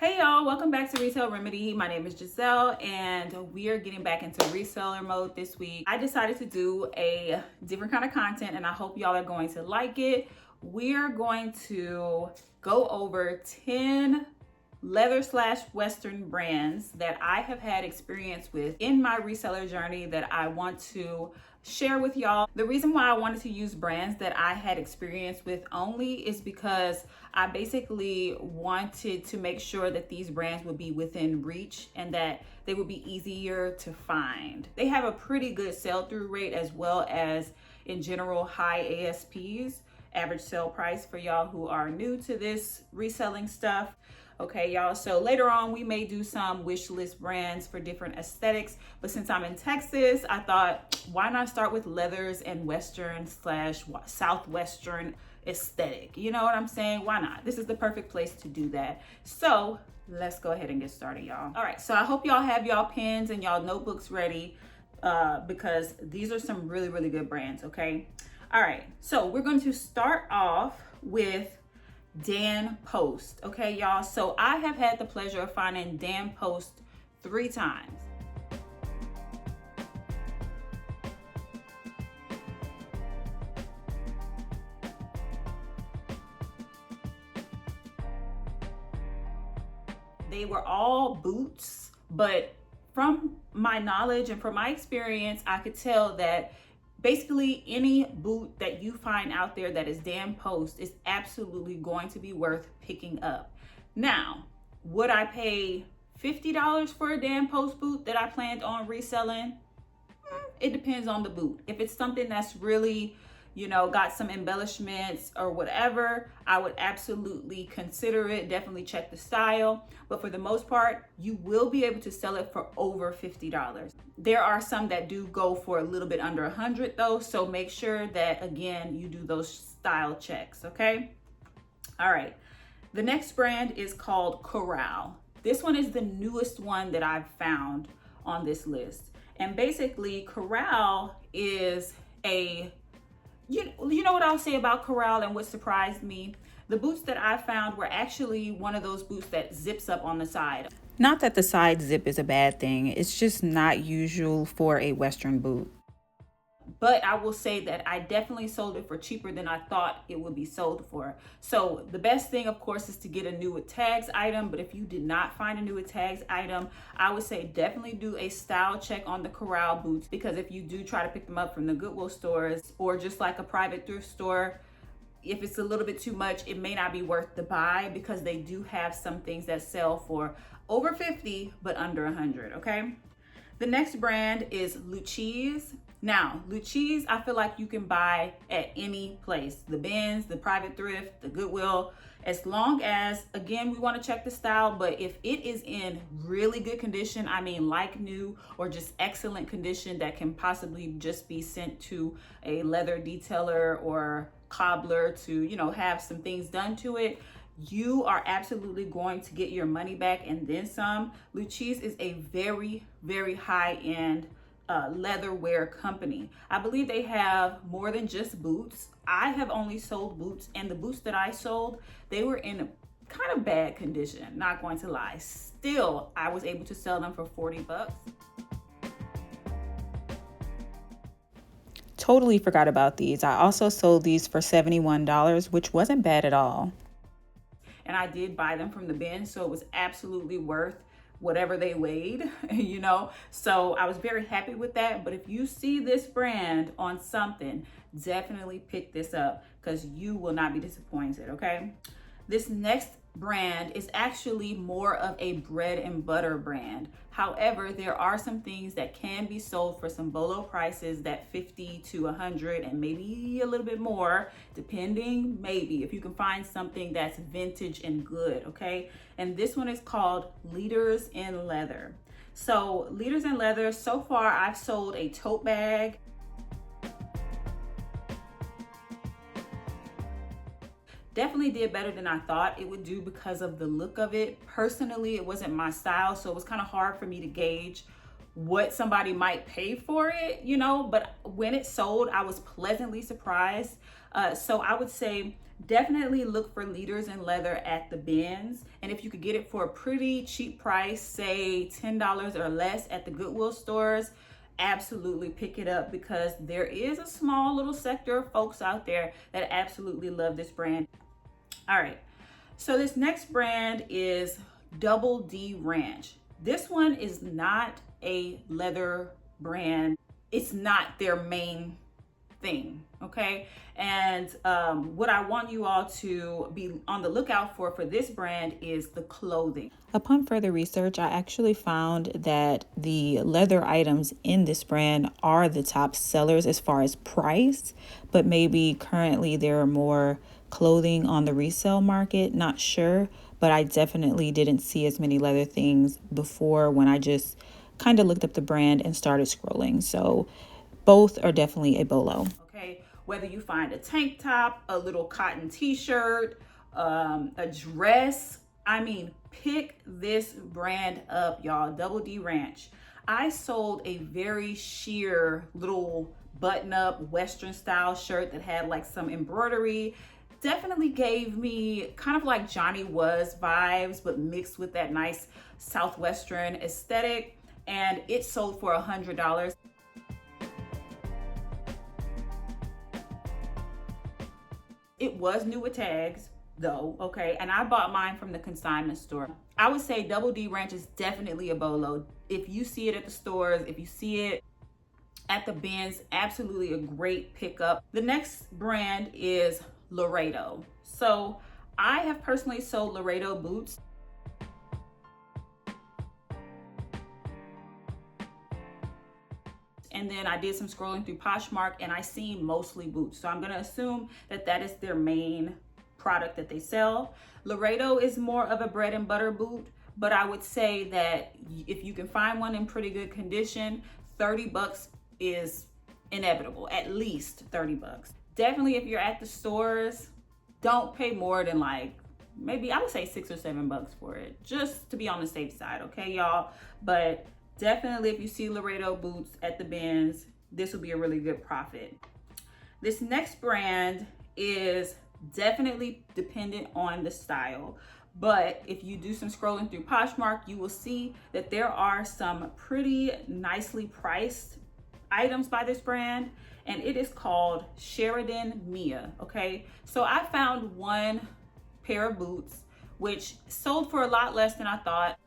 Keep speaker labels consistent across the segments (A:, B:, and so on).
A: Hey y'all, welcome back to Retail Remedy. My name is Giselle and we are getting back into reseller mode this week. I decided to do a different kind of content and I hope y'all are going to like it. We're going to go over 10 leather/western brands that I have had experience with in my reseller journey that I want to share with y'all. The reason why I wanted to use brands that I had experience with only is because I basically wanted to make sure that these brands would be within reach and that they would be easier to find. They have a pretty good sell-through rate as well as in general high ASPs, average sale price, for y'all who are new to this reselling stuff. Okay, y'all, so later on we may do some wish list brands for different aesthetics, but since I'm in Texas, I thought, why not start with leathers and western/southwestern aesthetic? You know what I'm saying? Why not? This is the perfect place to do that. So let's go ahead and get started, y'all. All right, so I hope y'all have y'all pens and y'all notebooks ready because these are some really, really good brands, okay? All right, so we're going to start off with Dan Post. Okay, y'all, so I have had the pleasure of finding Dan Post 3 times. They were all boots, but from my knowledge and from my experience, I could tell that basically any boot that you find out there that is Dan Post is absolutely going to be worth picking up. Now, would I pay $50 for a Dan Post boot that I planned on reselling? It depends on the boot. If it's something that's really, you know, got some embellishments or whatever, I would absolutely consider it. Definitely check the style. But for the most part, you will be able to sell it for over $50. There are some that do go for a little bit under 100 though. So make sure that, again, you do those style checks, okay? All right. The next brand is called Corral. This one is the newest one that I've found on this list. And basically, Corral is a you know what I'll say about Corral and what surprised me? The boots that I found were actually one of those boots that zips up on the side. Not that the side zip is a bad thing. It's just not usual for a Western boot. But I will say that I definitely sold it for cheaper than I thought it would be sold for. So the best thing, of course, is to get a new with tags item. But if you did not find a new with tags item, I would say definitely do a style check on the Corral boots, because if you do try to pick them up from the Goodwill stores or just like a private thrift store, if it's a little bit too much, it may not be worth the buy, because they do have some things that sell for over 50 but under 100. Okay. The next brand is Lucchese. Now, Lucchese, I feel like you can buy at any place, the Ben's, the private thrift, the Goodwill, as long as, again, we want to check the style, but if it is in really good condition, I mean like new or just excellent condition that can possibly just be sent to a leather detailer or cobbler to, you know, have some things done to it, you are absolutely going to get your money back and then some. Lucchese is a very, very high-end leather wear company. I believe they have more than just boots. I have only sold boots, and the boots that I sold, they were in kind of bad condition, not going to lie. Still, I was able to sell them for 40 bucks. Totally forgot about these. I also sold these for $71, which wasn't bad at all. And I did buy them from the bin, so it was absolutely worth whatever they weighed, you know? So I was very happy with that. But if you see this brand on something, definitely pick this up because you will not be disappointed, okay? This next brand is actually more of a bread and butter brand. However, there are some things that can be sold for some BOLO prices, that 50 to 100 and maybe a little bit more, depending, maybe, if you can find something that's vintage and good, okay? And this one is called Leaders in Leather. So Leaders in Leather, so far I've sold a tote bag, definitely did better than I thought it would do because of the look of it. Personally, it wasn't my style, so it was kind of hard for me to gauge what somebody might pay for it, you know, but when it sold, I was pleasantly surprised. So I would say definitely look for leaders in leather at the bins. And if you could get it for a pretty cheap price, say $10 or less at the Goodwill stores, absolutely pick it up, because there is a small little sector of folks out there that absolutely love this brand. All right, so this next brand is Double D Ranch. This one is not a leather brand. It's not their main thing, okay? And what I want you all to be on the lookout for this brand is the clothing.
B: Upon further research, I actually found that the leather items in this brand are the top sellers as far as price, but maybe currently there are more clothing on the resale market, not sure, but I definitely didn't see as many leather things before when I just kind of looked up the brand and started scrolling. So both are definitely a bolo.
A: Okay, whether you find a tank top, a little cotton t-shirt, a dress, I mean, pick this brand up, y'all. Double D Ranch. I sold a very sheer little button-up Western style shirt that had like some embroidery. Definitely gave me kind of like Johnny Was vibes, but mixed with that nice Southwestern aesthetic. And it sold for $100. It was new with tags though, okay? And I bought mine from the consignment store. I would say Double D Ranch is definitely a bolo. If you see it at the stores, if you see it at the bins, absolutely a great pickup. The next brand is Laredo. So I have personally sold Laredo boots. And then I did some scrolling through Poshmark and I seen mostly boots. So I'm gonna assume that that is their main product that they sell. Laredo is more of a bread and butter boot, but I would say that if you can find one in pretty good condition, 30 bucks is inevitable, at least 30 bucks. Definitely if you're at the stores, don't pay more than like, maybe I would say 6 or 7 bucks for it, just to be on the safe side, okay, y'all? But definitely if you see Laredo boots at the bins, this will be a really good profit. This next brand is definitely dependent on the style, but if you do some scrolling through Poshmark, you will see that there are some pretty nicely priced items by this brand, and it is called Sheridan Mia, okay? So I found one pair of boots which sold for a lot less than I thought.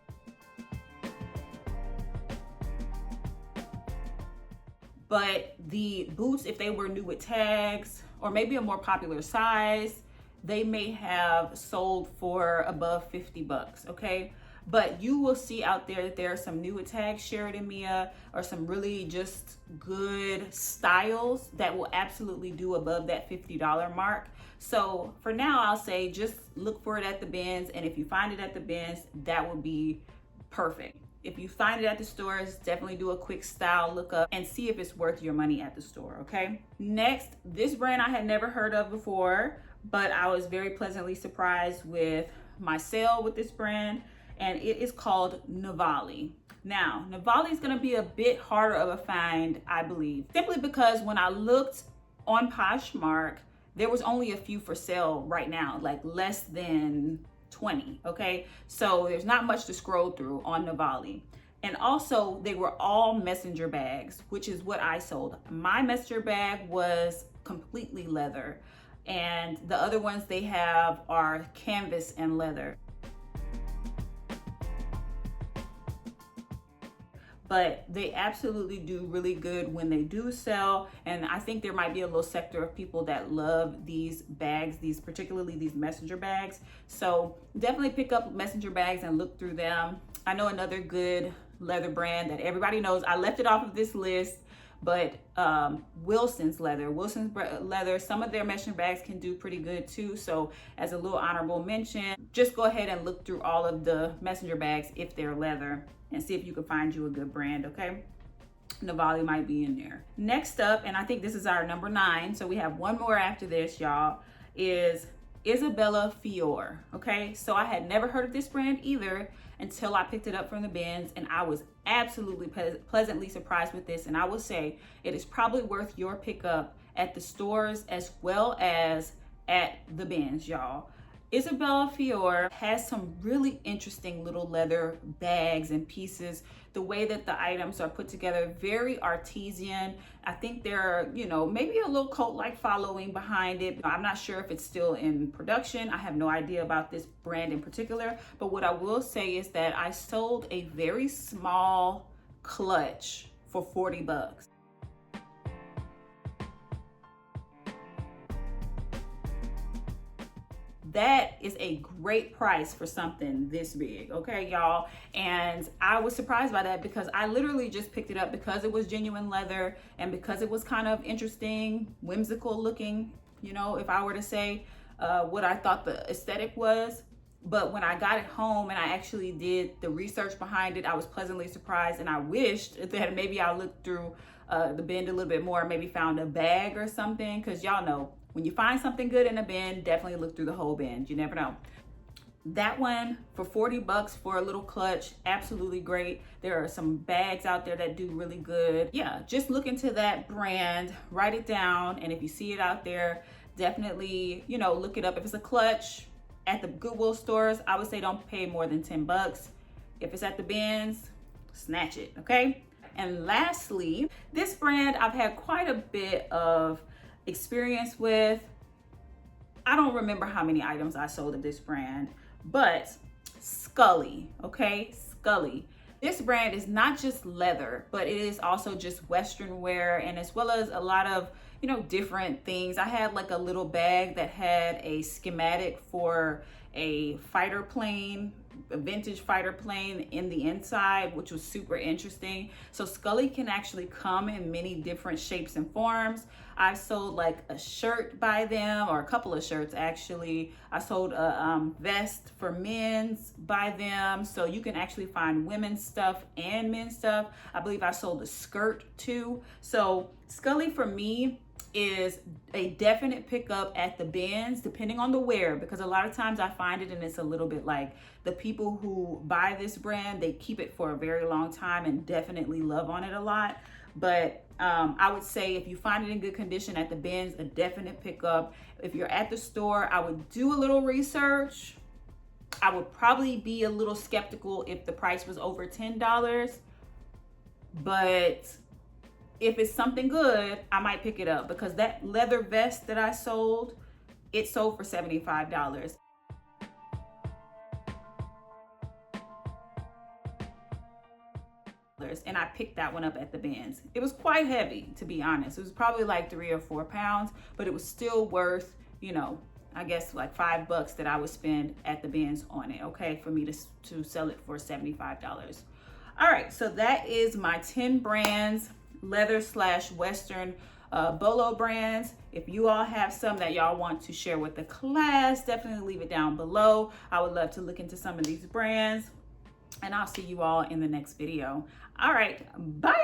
A: But the boots, if they were new with tags or maybe a more popular size, they may have sold for above 50 bucks, okay? But you will see out there that there are some new with tags Sheridan Mia or some really just good styles that will absolutely do above that $50 mark. So for now, I'll say just look for it at the bins, and if you find it at the bins, that would be perfect. If you find it at the stores, definitely do a quick style lookup and see if it's worth your money at the store, okay? Next, this brand I had never heard of before, but I was very pleasantly surprised with my sale with this brand, and it is called Navali. Now, Navali is gonna be a bit harder of a find, I believe, simply because when I looked on Poshmark, there was only a few for sale right now, like less than 20, okay? So there's not much to scroll through on Navali. And also they were all messenger bags, which is what I sold. My messenger bag was completely leather, and the other ones they have are canvas and leather. But they absolutely do really good when they do sell. And I think there might be a little sector of people that love these bags, particularly these messenger bags. So definitely pick up messenger bags and look through them. I know another good leather brand that everybody knows, I left it off of this list, but Wilson's Leather, some of their messenger bags can do pretty good too. So as a little honorable mention, just go ahead and look through all of the messenger bags if they're leather, and see if you can find you a good brand, okay? Navali might be in there. Next up, and I think this is our number 9, so we have one more after this, y'all, is Isabella Fior. Okay, so I had never heard of this brand either until I picked it up from the bins, and I was absolutely pleasantly surprised with this. And I will say it is probably worth your pickup at the stores as well as at the bins, y'all. Isabella Fior has some really interesting little leather bags and pieces. The way that the items are put together, very artisan. I think there, maybe a little cult-like following behind it. I'm not sure if it's still in production. I have no idea about this brand in particular, but what I will say is that I sold a very small clutch for 40 bucks. That is a great price for something this big, okay, y'all? And I was surprised by that because I literally just picked it up because it was genuine leather and because it was kind of interesting, whimsical looking, if I were to say what I thought the aesthetic was. But when I got it home and I actually did the research behind it, I was pleasantly surprised, and I wished that maybe I looked through the bin a little bit more, maybe found a bag or something, because y'all know, when you find something good in a bin, definitely look through the whole bin. You never know. That one for 40 bucks for a little clutch, absolutely great. There are some bags out there that do really good. Yeah, just look into that brand, write it down, and if you see it out there, definitely, look it up. If it's a clutch at the Goodwill stores, I would say don't pay more than 10 bucks. If it's at the bins, snatch it, okay? And lastly, this brand I've had quite a bit of experience with. I don't remember how many items I sold of this brand, but Scully, okay? Scully. This brand is not just leather, but it is also just Western wear, and as well as a lot of, different things. I had like a little bag that had a schematic for a fighter plane, a vintage fighter plane in the inside, which was super interesting. So Scully can actually come in many different shapes and forms. I sold like a shirt by them, or a couple of shirts actually. I sold a vest for men's by them. So you can actually find women's stuff and men's stuff. I believe I sold a skirt too. So Scully for me is a definite pickup at the bins, depending on the wear, because a lot of times I find it and it's a little bit like the people who buy this brand, they keep it for a very long time and definitely love on it a lot. But I would say if you find it in good condition at the bins, a definite pickup. If you're at the store, I would do a little research. I would probably be a little skeptical if the price was over $10, but if it's something good, I might pick it up, because that leather vest that I sold, it sold for $75. And I picked that one up at the bins. It was quite heavy, to be honest. It was probably like 3 or 4 pounds, but it was still worth, I guess like $5 that I would spend at the bins on it, okay, for me to sell it for $75. All right, so that is my 10 brands, leather/Western bolo brands. If you all have some that y'all want to share with the class, definitely leave it down below. I would love to look into some of these brands, and I'll see you all in the next video. All right, bye.